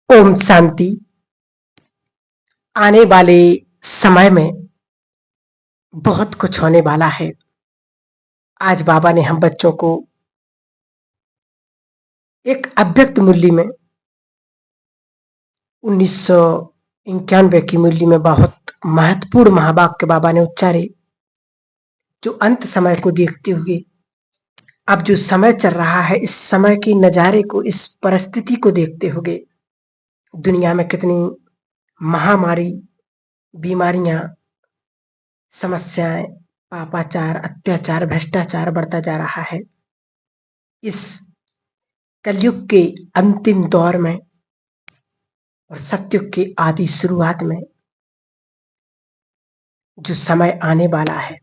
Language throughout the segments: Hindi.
ओम शांति। आने वाले समय में बहुत कुछ होने वाला है। आज बाबा ने हम बच्चों को एक अव्यक्त मूल्य में 1991 की मूल्य में बहुत महत्वपूर्ण महावाक्य बाबा ने उच्चारे, जो अंत समय को देखते हुए अब जो समय चल रहा है, इस समय के नजारे को, इस परिस्थिति को देखते हुए दुनिया में कितनी महामारी, बीमारियां, समस्याएं, पापाचार, अत्याचार, भ्रष्टाचार बढ़ता जा रहा है। इस कलयुग के अंतिम दौर में और सतयुग के आदि शुरुआत में जो समय आने वाला है,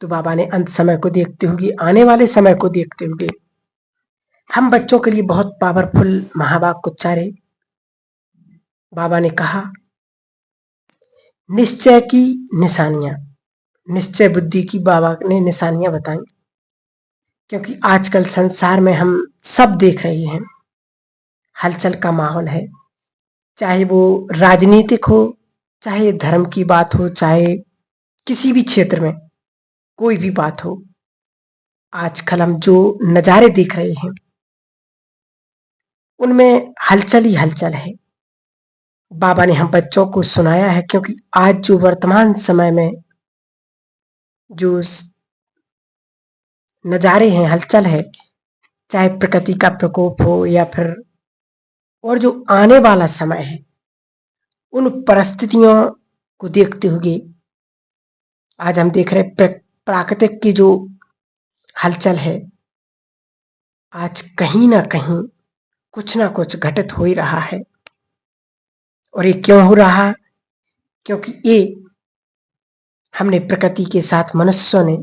तो बाबा ने अंत समय को देखते हुए, आने वाले समय को देखते हुए हम बच्चों के लिए बहुत पावरफुल महावाक्य उच्चारे। बाबा ने कहा, निश्चय की निशानियां, निश्चय बुद्धि की बाबा ने निशानियां बताई। क्योंकि आजकल संसार में हम सब देख रहे हैं, हलचल का माहौल है, चाहे वो राजनीतिक हो, चाहे धर्म की बात हो, चाहे किसी भी क्षेत्र में कोई भी बात हो। आजकल हम जो नजारे देख रहे हैं उनमें हलचल ही हलचल है। बाबा ने हम बच्चों को सुनाया है, क्योंकि आज जो वर्तमान समय में जो नजारे हैं, हलचल है, चाहे प्रकृति का प्रकोप हो या फिर और जो आने वाला समय है, उन परिस्थितियों को देखते हुए आज हम देख रहे प्राकृतिक की जो हलचल है, आज कहीं ना कहीं कुछ ना कुछ घटित हो ही रहा है। और ये क्यों हो रहा है? क्योंकि ये हमने प्रकृति के साथ मनुष्यों ने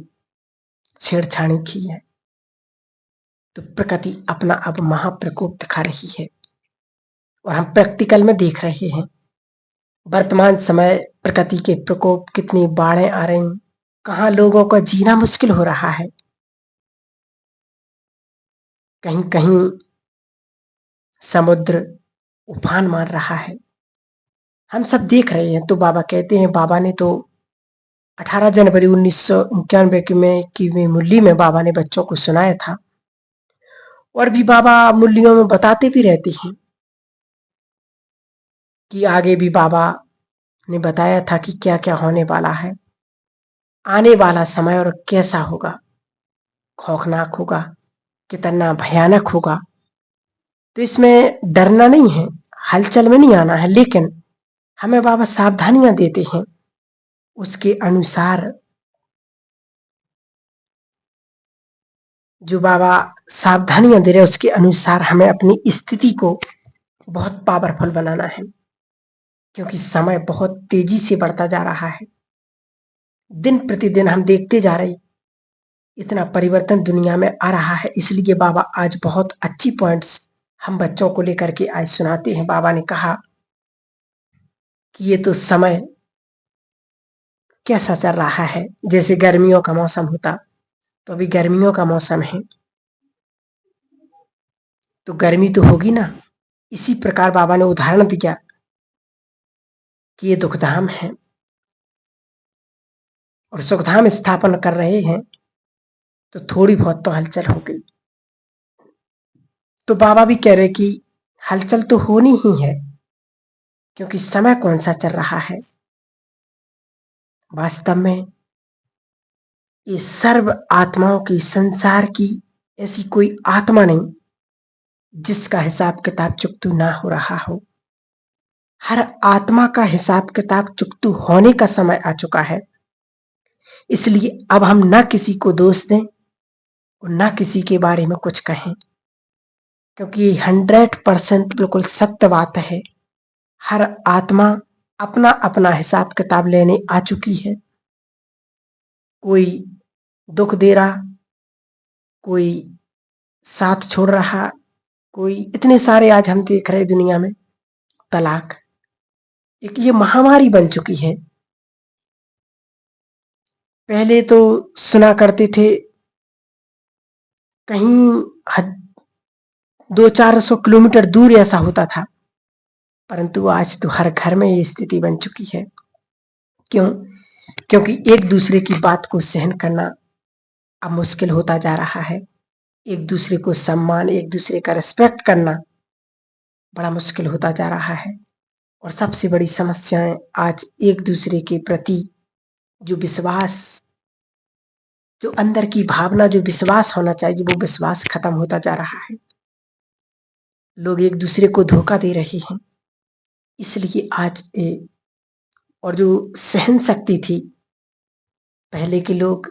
छेड़छाड़ी की है। तो प्रकृति अपना अब महाप्रकोप दिखा रही है और हम प्रैक्टिकल में देख रहे हैं। वर्तमान समय प्रकृति के प्रकोप, कितनी बाढ़ें आ रही, कहाँ लोगों का जीना मुश्किल हो रहा है, कहीं कहीं समुद्र उफान मार रहा है, हम सब देख रहे हैं। तो बाबा कहते हैं, बाबा ने तो 18 जनवरी 1991 की मुरली में बाबा ने बच्चों को सुनाया था, और भी बाबा मुरलियों में बताते भी रहते हैं कि आगे भी बाबा ने बताया था कि क्या क्या होने वाला है, आने वाला समय और कैसा होगा, खौफनाक होगा, कितना भयानक होगा। तो इसमें डरना नहीं है, हलचल में नहीं आना है, लेकिन हमें बाबा सावधानियां देते हैं। उसके अनुसार जो बाबा सावधानियां दे रहे हैं, उसके अनुसार हमें अपनी स्थिति को बहुत पावरफुल बनाना है। क्योंकि समय बहुत तेजी से बढ़ता जा रहा है, दिन प्रतिदिन हम देखते जा रहे, इतना परिवर्तन दुनिया में आ रहा है। इसलिए बाबा आज बहुत अच्छी पॉइंट्स हम बच्चों को लेकर के आज सुनाते हैं। बाबा ने कहा कि ये तो समय कैसा चल रहा है, जैसे गर्मियों का मौसम होता, तो अभी गर्मियों का मौसम है तो गर्मी तो होगी ना। इसी प्रकार बाबा ने उदाहरण दिया कि ये दुखधाम है और सुखधाम स्थापन कर रहे हैं, तो थोड़ी बहुत तो हलचल हो गई। तो बाबा भी कह रहे कि हलचल तो होनी ही है, क्योंकि समय कौन सा चल रहा है। वास्तव में ये सर्व आत्माओं की, संसार की ऐसी कोई आत्मा नहीं जिसका हिसाब किताब चुकतू ना हो रहा हो। हर आत्मा का हिसाब किताब चुकतू होने का समय आ चुका है। इसलिए अब हम ना किसी को दोष दें और ना किसी के बारे में कुछ कहें, क्योंकि 100% बिल्कुल सत्य बात है। हर आत्मा अपना अपना हिसाब किताब लेने आ चुकी है। कोई दुख दे रहा, कोई साथ छोड़ रहा, कोई इतने सारे आज हम देख रहे दुनिया में। तलाक एक ये महामारी बन चुकी है। पहले तो सुना करते थे कहीं 200-400 किलोमीटर दूर ऐसा होता था परंतु आज तो हर घर में ये स्थिति बन चुकी है। क्यों? क्योंकि एक दूसरे की बात को सहन करना अब मुश्किल होता जा रहा है। एक दूसरे को सम्मान, एक दूसरे का रिस्पेक्ट करना बड़ा मुश्किल होता जा रहा है। और सबसे बड़ी समस्याएं आज एक दूसरे के प्रति जो विश्वास, जो अंदर की भावना, जो विश्वास होना चाहिए, वो विश्वास खत्म होता जा रहा है। लोग एक दूसरे को धोखा दे रहे हैं। इसलिए आज और जो सहन शक्ति थी, पहले के लोग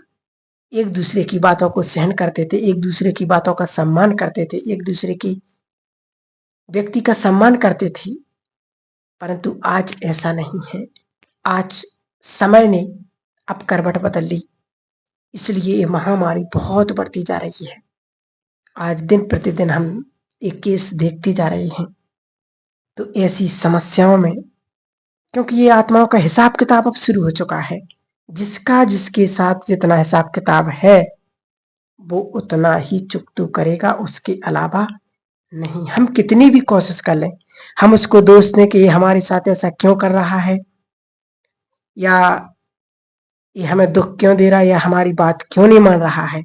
एक दूसरे की बातों को सहन करते थे, एक दूसरे की बातों का सम्मान करते थे, एक दूसरे की व्यक्ति का सम्मान करते थे। परंतु आज ऐसा नहीं है। आज समय ने अब करवट बदल ली, इसलिए ये महामारी बहुत बढ़ती जा रही है। आज दिन प्रतिदिन हम एक केस देखते जा रहे हैं। तो ऐसी समस्याओं में, क्योंकि ये आत्माओं का हिसाब किताब अब शुरू हो चुका है, जिसका जिसके साथ जितना हिसाब किताब है वो उतना ही चुकतू करेगा, उसके अलावा नहीं। हम कितनी भी कोशिश कर लें, हम उसको दोष दें कि ये हमारे साथ ऐसा क्यों कर रहा है, या ये हमें दुख क्यों दे रहा है, या हमारी बात क्यों नहीं मान रहा है,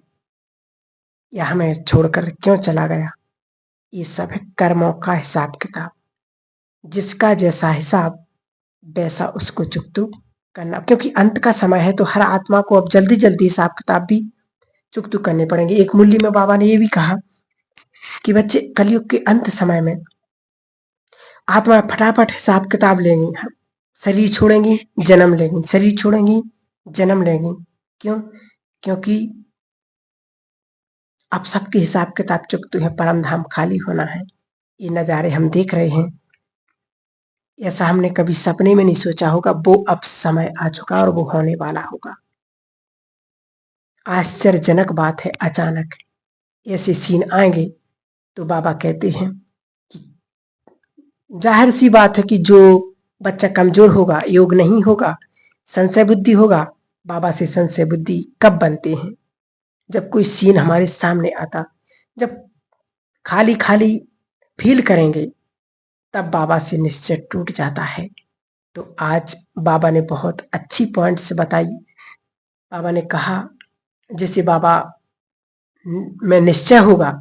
या हमें छोड़कर क्यों चला गया। ये सब है कर्मों का हिसाब किताब। जिसका जैसा हिसाब वैसा उसको चुकतू करना, क्योंकि अंत का समय है तो हर आत्मा को अब जल्दी जल्दी हिसाब किताब भी चुकतू करने पड़ेंगे। एक मुरली में बाबा ने ये भी कहा कि बच्चे, कलयुग के अंत समय में आत्मा फटाफट हिसाब किताब लेंगी, शरीर छोड़ेंगी, जन्म लेंगी, शरीर छोड़ेंगी, जन्म लेंगी। क्यों? क्योंकि अब सबके हिसाब किताब चुकतू है, परम धाम खाली होना है। ये नज़ारे हम देख रहे हैं, ऐसा हमने कभी सपने में नहीं सोचा होगा। वो अब समय आ चुका और वो होने वाला होगा। आश्चर्यजनक बात है, अचानक ऐसे सीन आएंगे तो बाबा कहते हैं कि जाहिर सी बात है कि जो बच्चा कमजोर होगा, योग नहीं होगा, संशय बुद्धि होगा। बाबा से संशय बुद्धि कब बनते हैं? जब कोई सीन हमारे सामने आता, जब खाली खाली फील करेंगे, तब बाबा से निश्चय टूट जाता है। तो आज बाबा ने बहुत अच्छी पॉइंट्स बताई। बाबा ने कहा, जिसे बाबा में निश्चय होगा,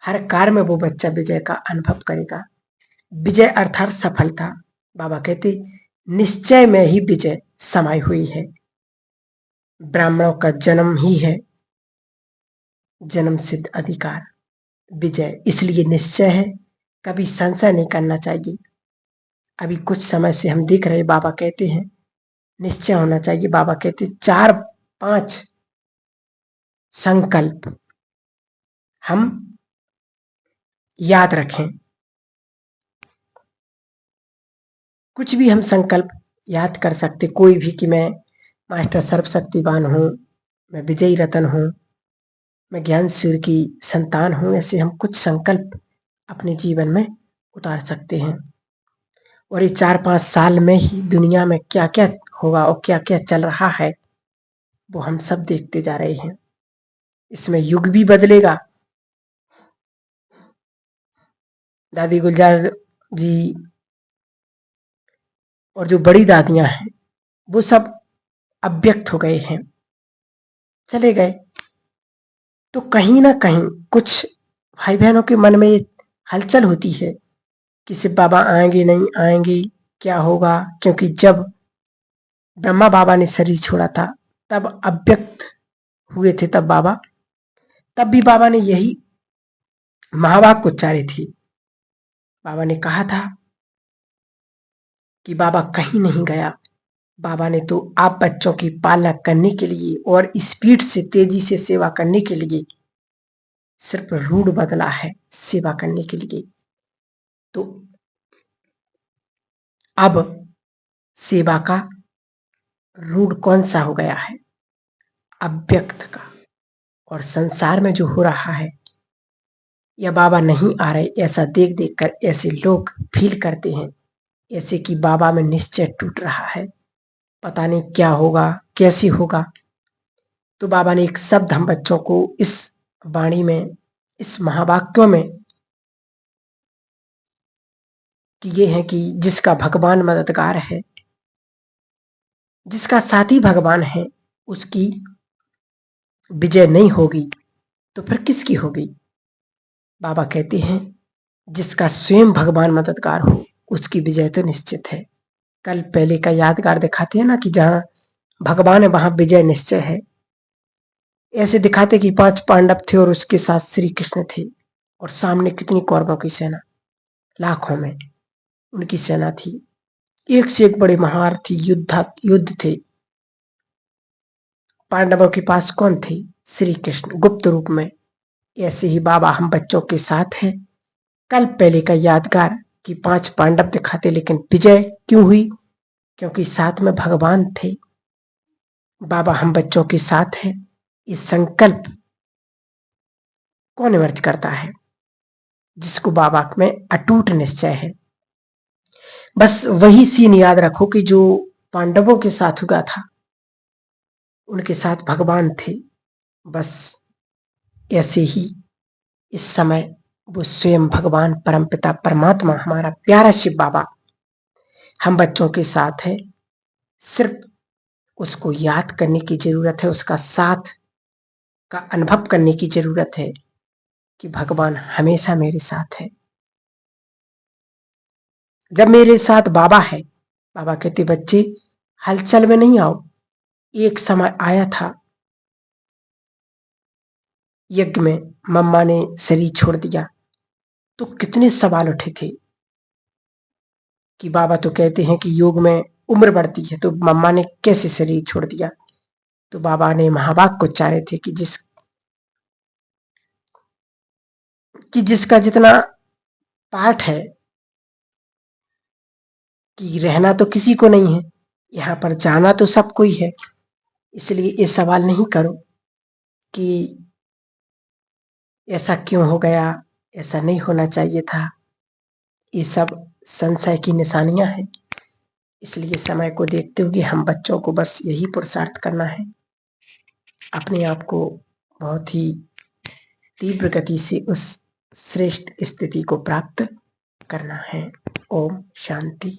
हर कार्य में वो बच्चा विजय का अनुभव करेगा। विजय अर्थात सफलता। बाबा कहते, निश्चय में ही विजय समाई हुई है। ब्राह्मणों का जन्म ही है जन्म सिद्ध अधिकार, विजय। इसलिए निश्चय है, कभी संशय नहीं करना चाहिए। अभी कुछ समय से हम देख रहे, बाबा कहते हैं निश्चय होना चाहिए। बाबा कहते 4-5 संकल्प हम याद रखें। कुछ भी हम संकल्प याद कर सकते, कोई भी, कि मैं मास्टर सर्वशक्तिवान हूँ, मैं विजयी रतन हूँ, मैं ज्ञान सूर्य की संतान हूँ। ऐसे हम कुछ संकल्प अपने जीवन में उतार सकते हैं। और ये 4-5 साल में ही दुनिया में क्या क्या होगा और क्या क्या चल रहा है, वो हम सब देखते जा रहे हैं। इसमें युग भी बदलेगा। दादी गुलजार जी और जो बड़ी दादियां हैं, वो सब अव्यक्त हो गए हैं, चले गए। तो कहीं ना कहीं कुछ भाई बहनों के मन में ये हलचल होती है कि शिव बाबा आएंगे, नहीं आएंगे, क्या होगा। क्योंकि जब ब्रह्मा बाबा ने शरीर छोड़ा था, तब अव्यक्त हुए थे, तब भी बाबा ने यही महावाक्य उच्चारे थे। बाबा ने कहा था कि बाबा कहीं नहीं गया। बाबा ने तो आप बच्चों की पालना करने के लिए और स्पीड से, तेजी से सेवा करने के लिए सिर्फ रूट बदला है, सेवा करने के लिए। तो अब सेवा का रूट कौन सा हो गया है? अव्यक्त का। और संसार में जो हो रहा है, या बाबा नहीं आ रहे, ऐसा देख देख कर ऐसे लोग फील करते हैं, ऐसे कि बाबा में निश्चय टूट रहा है, पता नहीं क्या होगा, कैसे होगा। तो बाबा ने एक शब्द हम बच्चों को इस वाणी में, इस महावाक्यों में कि ये है कि जिसका भगवान मददगार है, जिसका साथी भगवान है, उसकी विजय नहीं होगी तो फिर किसकी होगी? बाबा कहते हैं जिसका स्वयं भगवान मददगार हो उसकी विजय तो निश्चित है। कल पहले का यादगार दिखाते हैं ना कि जहां भगवान है वहां विजय निश्चय है। ऐसे दिखाते कि 5 पांडव थे और उसके साथ श्री कृष्ण थे और सामने कितनी कौरवों की सेना, लाखों में उनकी सेना थी। एक से एक बड़े महारथी युद्ध थे। पांडवों के पास कौन थे? श्री कृष्ण गुप्त रूप में। ऐसे ही बाबा हम बच्चों के साथ हैं। कल पहले का यादगार कि 5 पांडव दिखाते लेकिन विजय क्यों हुई? क्योंकि साथ में भगवान थे। बाबा हम बच्चों के साथ हैं। इस संकल्प कौन इमर्ज करता है? जिसको बाबा में अटूट निश्चय है। बस वही सीन याद रखो कि जो पांडवों के साथ हुआ था, उनके साथ भगवान थे। बस ऐसे ही इस समय वो स्वयं भगवान परमपिता परमात्मा हमारा प्यारा शिव बाबा हम बच्चों के साथ है। सिर्फ उसको याद करने की जरूरत है, उसका साथ का अनुभव करने की जरूरत है कि भगवान हमेशा मेरे साथ है। जब मेरे साथ बाबा है, बाबा कहते बच्चे हलचल में नहीं आओ। एक समय आया था यज्ञ में मम्मा ने शरीर छोड़ दिया तो कितने सवाल उठे थे कि बाबा तो कहते हैं कि योग में उम्र बढ़ती है तो मम्मा ने कैसे शरीर छोड़ दिया? तो बाबा ने महावाक्य उच्चारे थे कि जिसका जितना पाठ है कि रहना तो किसी को नहीं है, यहाँ पर जाना तो सब कोई है। इसलिए ये सवाल नहीं करो कि ऐसा क्यों हो गया, ऐसा नहीं होना चाहिए था। ये सब संशय की निशानियां हैं। इसलिए समय को देखते हुए हम बच्चों को बस यही पुरुषार्थ करना है, अपने आप को बहुत ही तीव्र गति से उस श्रेष्ठ स्थिति को प्राप्त करना है। ओम शांति।